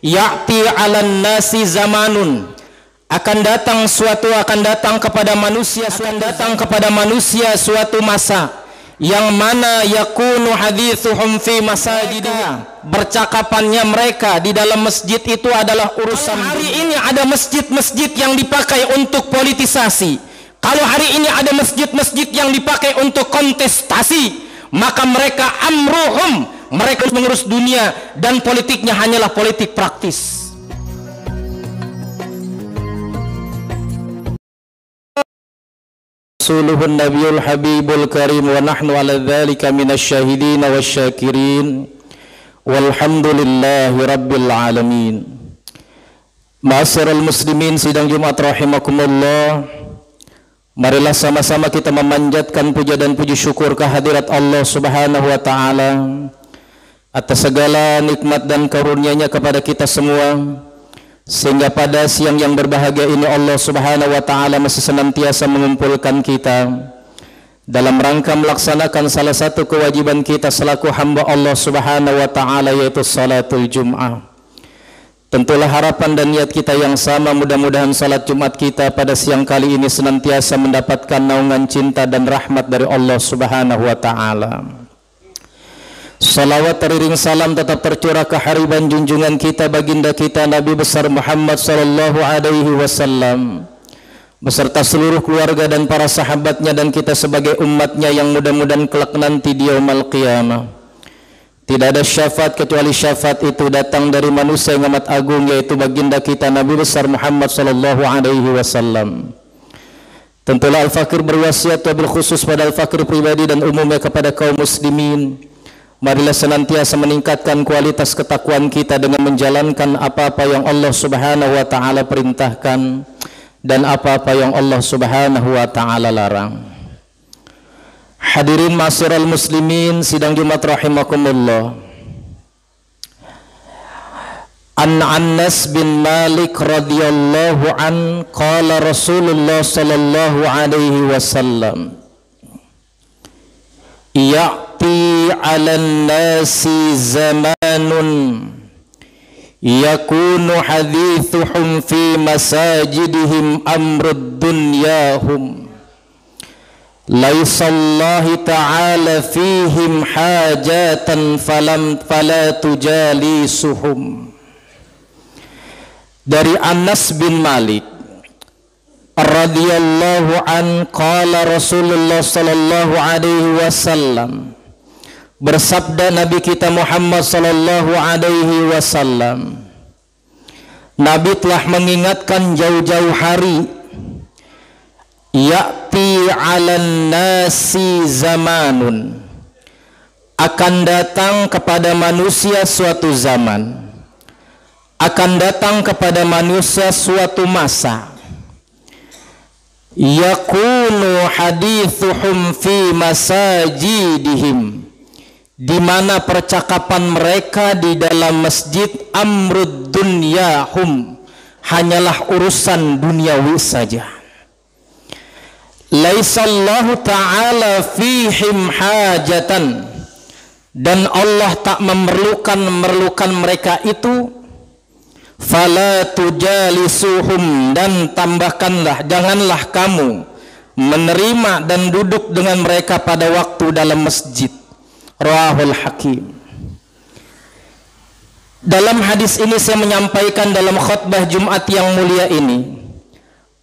Ya'ti 'alan nasi zamanun, akan datang kepada manusia suatu masa yang mana yakunu hadithuhum fi masajidihim, bercakapannya mereka di dalam masjid itu adalah urusan. Hari ini ada masjid-masjid yang dipakai untuk politisasi, kalau hari ini ada masjid-masjid yang dipakai untuk kontestasi, maka mereka amruhum, mereka mengurus dunia dan politiknya hanyalah politik praktis. Rasuluhun Nabiyul Habibul Karim wa nahnu ala dzalika minasyahidin wasyakirin walhamdulillahi rabbil alamin. Ma'asyiral muslimin, sidang Jumat rahimakumullah, marilah sama-sama kita memanjatkan puja dan puji syukur kehadirat Allah Subhanahu wa taala atas segala nikmat dan karunia-Nya kepada kita semua, sehingga pada siang yang berbahagia ini Allah Subhanahu wa taala masih senantiasa mengumpulkan kita dalam rangka melaksanakan salah satu kewajiban kita selaku hamba Allah Subhanahu wa taala, yaitu salatul Jum'ah. Tentulah harapan dan niat kita yang sama, mudah-mudahan salat Jumat kita pada siang kali ini senantiasa mendapatkan naungan cinta dan rahmat dari Allah Subhanahu wa taala. Salawat teriring salam tetap tercurah ke hariban junjungan kita, baginda kita Nabi besar Muhammad sallallahu alaihi wasallam beserta seluruh keluarga dan para sahabatnya, dan kita sebagai umatnya yang mudah-mudahan kelak nanti di yaumul qiyamah tidak ada syafaat kecuali syafaat itu datang dari manusia yang amat agung, yaitu baginda kita Nabi besar Muhammad sallallahu alaihi wasallam. Tentulah Al-Fakir berwasiat wabil khusus pada Al-Fakir pribadi dan umumnya kepada kaum muslimin, marilah senantiasa meningkatkan kualitas ketakwaan kita dengan menjalankan apa-apa yang Allah Subhanahu wa taala perintahkan dan apa-apa yang Allah Subhanahu wa taala larang. Hadirin ma'asyiral muslimin, sidang Jumat rahimakumullah. An Anas bin Malik radhiyallahu an qala Rasulullah sallallahu alaihi wasallam, ya'ti 'alan nasi zamanun yakunu hadithuhum fi masajidihim amrud dunyahum laisallahi ta'ala fihim hajatan fala tujalisuhum. Dari Anas bin Malik radhiyallahu an qala Rasulullah sallallahu alaihi wasallam, bersabda Nabi kita Muhammad sallallahu alaihi wasallam, Nabi telah mengingatkan jauh-jauh hari, ya'ti 'alan nasi zamanun, akan datang kepada manusia suatu zaman, akan datang kepada manusia suatu masa, yakunu hadithuhum fi masajidihim, di mana percakapan mereka di dalam masjid amrud dunyahum, hanyalah urusan duniawi saja. Laisallahu ta'ala fihim hajatan, dan Allah tak memerlukan mereka itu. Fala tujalisuhum, dan tambahkanlah, janganlah kamu menerima dan duduk dengan mereka pada waktu dalam masjid. Rawahul Hakim. Dalam hadis ini saya menyampaikan dalam khutbah Jumat yang mulia ini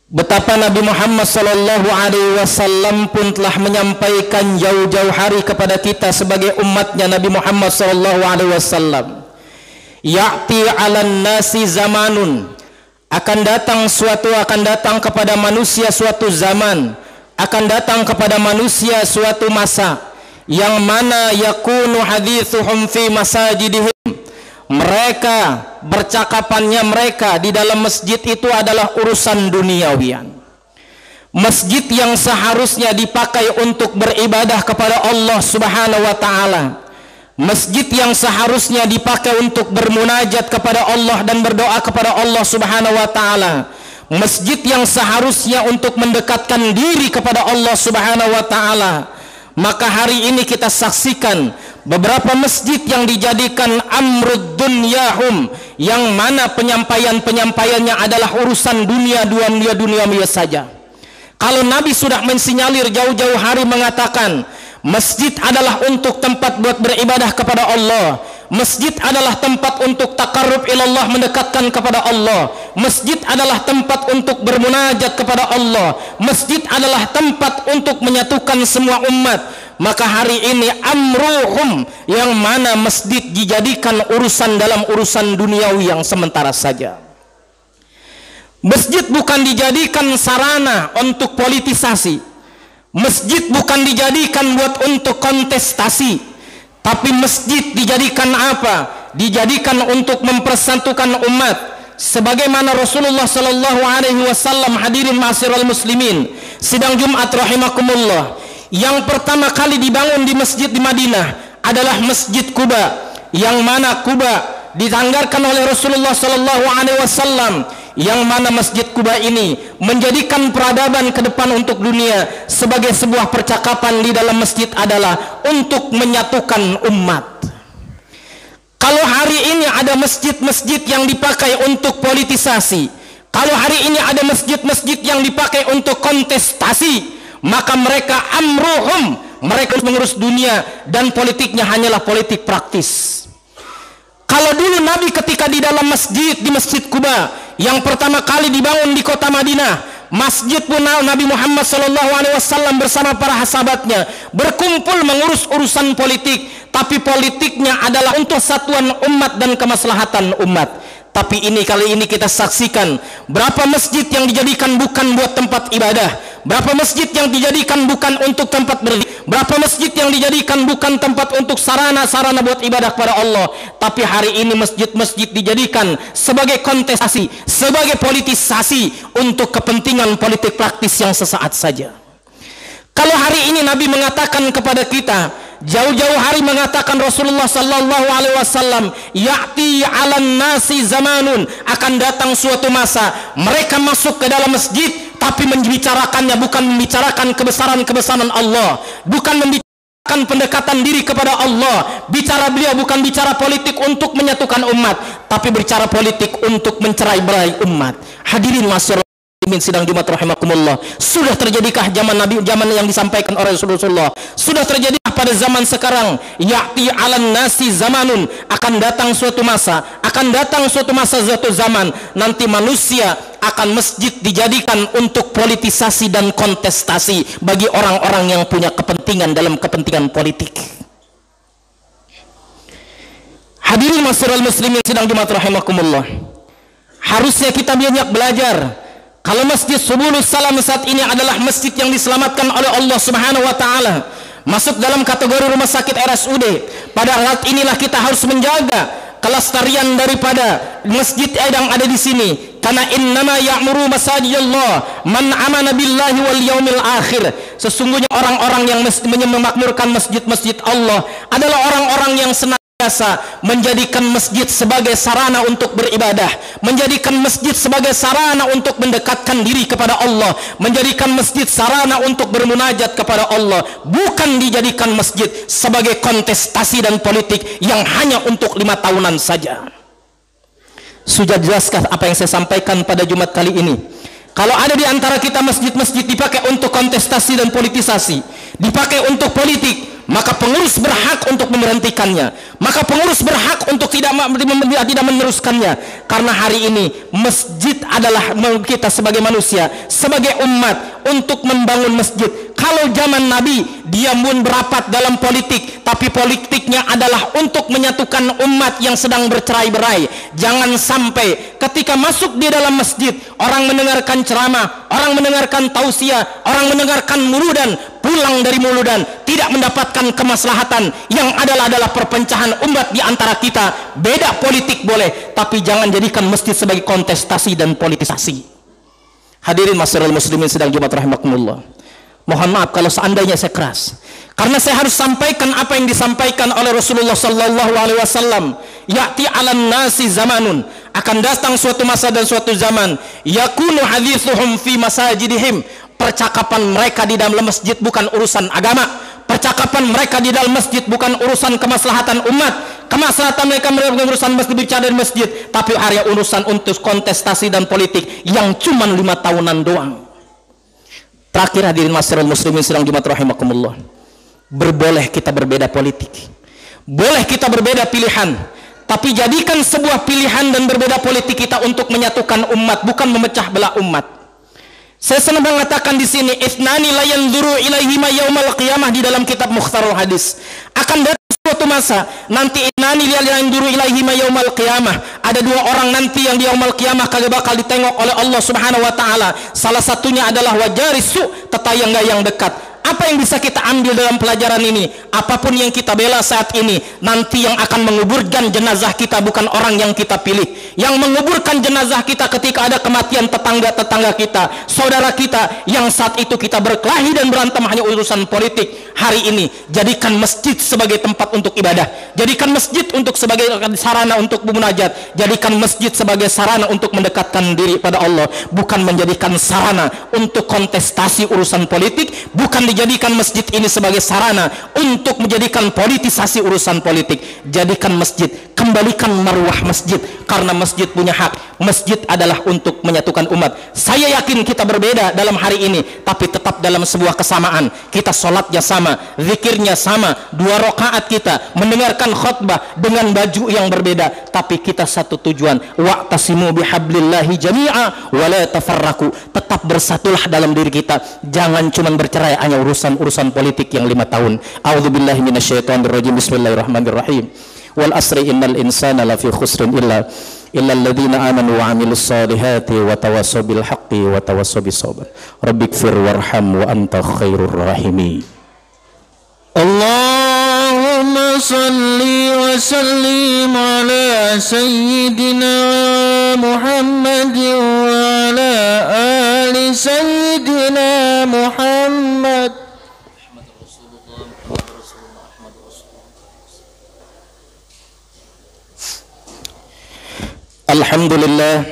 betapa Nabi Muhammad sallallahu alaihi wasallam pun telah menyampaikan jauh-jauh hari kepada kita sebagai umatnya Nabi Muhammad sallallahu alaihi wasallam, ya'ti 'alan nasi zamanun, akan datang kepada manusia suatu zaman, akan datang kepada manusia suatu masa, yang mana yakunu hadithuhum fi masajidihim, mereka bercakapannya mereka di dalam masjid itu adalah urusan duniawian. Masjid yang seharusnya dipakai untuk beribadah kepada Allah Subhanahu wa taala, masjid yang seharusnya dipakai untuk bermunajat kepada Allah dan berdoa kepada Allah Subhanahu wa taala, masjid yang seharusnya untuk mendekatkan diri kepada Allah Subhanahu wa taala, maka hari ini kita saksikan beberapa masjid yang dijadikan amrud dunyahum, yang mana penyampaiannya adalah urusan dunia saja. Kalau Nabi sudah mensinyalir jauh-jauh hari mengatakan masjid adalah untuk tempat buat beribadah kepada Allah, masjid adalah tempat untuk takarrub ilallah, mendekatkan kepada Allah, masjid adalah tempat untuk bermunajat kepada Allah, masjid adalah tempat untuk menyatukan semua umat, maka hari ini amruhum, yang mana masjid dijadikan urusan dalam urusan duniawi yang sementara saja. Masjid bukan dijadikan sarana untuk politisasi, masjid bukan dijadikan buat untuk kontestasi, tapi masjid dijadikan apa? Dijadikan untuk mempersatukan umat, sebagaimana Rasulullah sallallahu alaihi wasallam. Hadirin ma'asyiral muslimin, sidang Jumat rahimakumullah, yang pertama kali dibangun di masjid di Madinah adalah Masjid Quba, yang mana Quba ditanggarkan oleh Rasulullah sallallahu alaihi wasallam, yang mana Masjid Quba ini menjadikan peradaban ke depan untuk dunia. Sebagai sebuah percakapan di dalam masjid adalah untuk menyatukan umat. Kalau hari ini ada masjid-masjid yang dipakai untuk politisasi, kalau hari ini ada masjid-masjid yang dipakai untuk kontestasi, maka mereka amruhum, mereka mengurus dunia dan politiknya hanyalah politik praktis. Kalau dulu Nabi ketika di dalam masjid, di Masjid Quba yang pertama kali dibangun di kota Madinah, masjid pun Nabi Muhammad SAW bersama para sahabatnya berkumpul mengurus urusan politik, tapi politiknya adalah untuk satuan umat dan kemaslahatan umat. Tapi kali ini kita saksikan berapa masjid yang dijadikan bukan buat tempat ibadah, berapa masjid yang dijadikan bukan untuk tempat berapa masjid yang dijadikan bukan tempat untuk sarana-sarana buat ibadah kepada Allah, tapi hari ini masjid-masjid dijadikan sebagai kontestasi, sebagai politisasi untuk kepentingan politik praktis yang sesaat saja. Kalau hari ini Nabi mengatakan kepada kita, jauh-jauh hari mengatakan Rasulullah sallallahu alaihi wasallam, ya'ti 'alan nasi zamanun, akan datang suatu masa mereka masuk ke dalam masjid tapi membicarakannya bukan membicarakan kebesaran Allah, bukan membicarakan pendekatan diri kepada Allah. Bicara beliau bukan bicara politik untuk menyatukan umat, tapi berbicara politik untuk mencerai-berai umat. Hadirin masyarakat sidang Jumat rahimakumullah, sudah terjadikah zaman Nabi, zaman yang disampaikan oleh Rasulullah? Sudah terjadikah pada zaman sekarang? Ya'ti 'alan nasi zamanun, akan datang suatu masa, suatu zaman nanti manusia akan masjid dijadikan untuk politisasi dan kontestasi bagi orang-orang yang punya kepentingan dalam kepentingan politik. Hadirin ma'asyiral muslimin sidang Jumat rahimakumullah, harusnya kita banyak belajar. Kalau Masjid Subulus Salam saat ini adalah masjid yang diselamatkan oleh Allah Subhanahu wa taala, masuk dalam kategori rumah sakit RSUD, pada saat inilah kita harus menjaga kelestarian daripada masjid yang ada di sini. Karena innama ya'muru masajidallah man amana billahi wal yaumil akhir. Sesungguhnya orang-orang yang memakmurkan masjid-masjid Allah adalah orang-orang yang senantiasa menjadikan masjid sebagai sarana untuk beribadah, menjadikan masjid sebagai sarana untuk mendekatkan diri kepada Allah, menjadikan masjid sarana untuk bermunajat kepada Allah, bukan dijadikan masjid sebagai kontestasi dan politik yang hanya untuk 5 tahunan saja. Sudah jelaskah apa yang saya sampaikan pada Jumat kali ini? Kalau ada di antara kita masjid-masjid dipakai untuk kontestasi dan politisasi, dipakai untuk politik, maka pengurus berhak untuk memberhentikannya, maka pengurus berhak untuk tidak meneruskannya. Karena hari ini masjid adalah kita sebagai manusia, sebagai umat untuk membangun masjid. Kalau zaman Nabi dia pun berapat dalam politik, tapi politiknya adalah untuk menyatukan umat yang sedang bercerai-berai. Jangan sampai ketika masuk di dalam masjid, orang mendengarkan ceramah, orang mendengarkan tausiah, orang mendengarkan muludan, pulang dari muludan tidak mendapatkan kemaslahatan, yang adalah perpecahan umat di antara kita. Beda politik boleh, tapi jangan jadikan masjid sebagai kontestasi dan politisasi. Hadirin ma'asyiral muslimin sidang Jumat rahimakumullah, mohon maaf kalau seandainya saya keras, karena saya harus sampaikan apa yang disampaikan oleh Rasulullah sallallahu alaihi wasallam. Ya'ti 'alan nasi zamanun, akan datang suatu masa dan suatu zaman, yakunu hadithuhum fi masajidihim, percakapan mereka di dalam masjid bukan urusan agama, percakapan mereka di dalam masjid bukan urusan kemaslahatan umat, kemaslahatan mereka bukan urusan masjid, bicara di masjid, tapi area urusan untuk kontestasi dan politik yang cuma 5 tahunan doang. Terakhir hadirin masyarakat muslimin sedang Jumat rahimakumullah, berboleh kita berbeda politik, boleh kita berbeda pilihan, tapi jadikan sebuah pilihan dan berbeda politik kita untuk menyatukan umat, bukan memecah belah umat. Saya senang mengatakan di sini, ithnani la yanzuru ilaihima yaumal qiyamah, di dalam kitab Mukhtarul Hadis. Akan datang suatu masa nanti, ithnani la yanzuru ilaihima yaumal qiyamah, ada 2 orang nanti yang di yaumal qiyamah kagak bakal ditengok oleh Allah Subhanahu wa taala. Salah satunya adalah wajarisu, tetangga yang dekat. Apa yang bisa kita ambil dalam pelajaran ini? Apapun yang kita bela saat ini, nanti yang akan menguburkan jenazah kita bukan orang yang kita pilih. Yang menguburkan jenazah kita ketika ada kematian tetangga-tetangga kita, saudara kita, yang saat itu kita berkelahi dan berantem hanya urusan politik. Hari ini jadikan masjid sebagai tempat untuk ibadah, jadikan masjid untuk sebagai sarana untuk bermunajat, jadikan masjid sebagai sarana untuk mendekatkan diri pada Allah, bukan menjadikan sarana untuk kontestasi urusan politik, bukan dijadikan masjid ini sebagai sarana untuk menjadikan politisasi urusan politik. Jadikan masjid, kembalikan marwah masjid, karena masjid punya hak. Masjid adalah untuk menyatukan umat. Saya yakin kita berbeda dalam hari ini, tapi tetap dalam sebuah kesamaan. Kita sholatnya sama, zikirnya sama, 2 rakaat kita mendengarkan khutbah dengan baju yang berbeda, tapi kita satu tujuan. Wa'tasimu bihablillahi jami'a wa la tafarraqu. Tetap bersatulah dalam diri kita, jangan cuma bercerai hanya urusan politik yang 5 tahun. A'udzubillahi minasyaitonirrajim. Bismillahirrahmanirrahim. Wal asri innal insana lafi khusrin illa alladhina amanu wa amilus solihati wa tawassaw bil haqqi wa tawassaw bis sabr. Rabbighfir warham wa anta khairur rahimin. Allahumma salli wa sallim ala sayyidina Muhammad wa ala ali sayyidina Muhammad. Alhamdulillah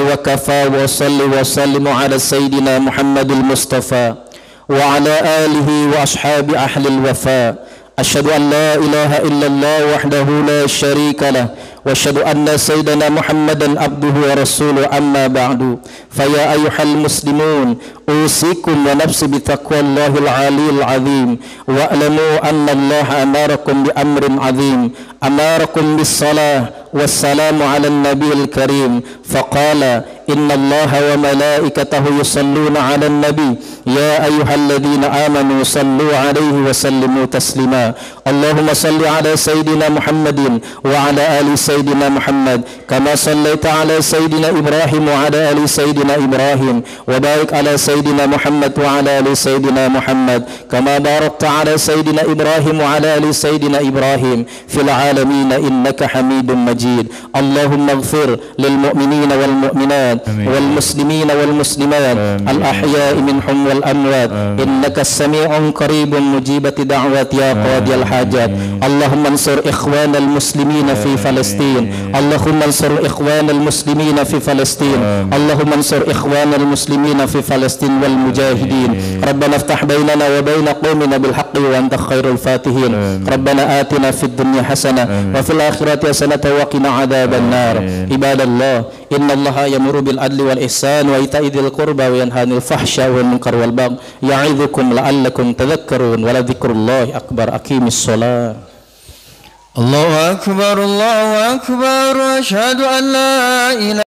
wa kafa wa salli wa sallimu ala sayyidina Muhammadil Mustafa wa ala alihi wa ashabi ahlil wafa. Asyhadu an la ilaha illallah wahdahu la syarika lah wa asyhadu anna sayyidina Muhammadan abduhu wa rasuluhu, amma ba'du. Faya ayyuhal muslimun, usikum wa nafsi bitaqwallahil aliyil azim, wa alamu anna Allah amarakum bi amrin azim, amarakum bis salah والسلام على النبي الكريم فقال إن الله وملائكته يصلون على النبي يا أيها الذين آمنوا صلوا عليه وسلموا تسليما اللهم صل على سيدنا محمد وعلى آل سيدنا محمد كما صليت على سيدنا إبراهيم وعلى آل سيدنا إبراهيم وبارك على سيدنا محمد وعلى آل سيدنا محمد كما باركت على سيدنا إبراهيم وعلى آل سيدنا إبراهيم في العالمين إنك حميد مجيد. اللهم اغفر للمؤمنين والمؤمنات والمسلمين والمسلمات الأحياء منهم والأموات إنك السميع قريب مجيب دعوات يا قاضي الحاجات. اللهم انصر إخوان المسلمين في فلسطين، اللهم انصر إخوان المسلمين في فلسطين، اللهم انصر إخوان المسلمين في فلسطين والمجاهدين. ربنا افتح بيننا وبين قومنا بالحق وأنت خير الفاتحين. ربنا آتنا في الدنيا حسنة وفي الآخرة حسنة وقنا عذاب النار. عباد الله إن الله يأمر بالعدل والإحسان وإيتاء ذي القربى وينهى عن الفحشاء والمنكر والبغي يعظكم لعلكم تذكرون ولذكر الله أكبر. أقيموا الصلاة. الله أكبر الله أكبر. أشهد أن لا إله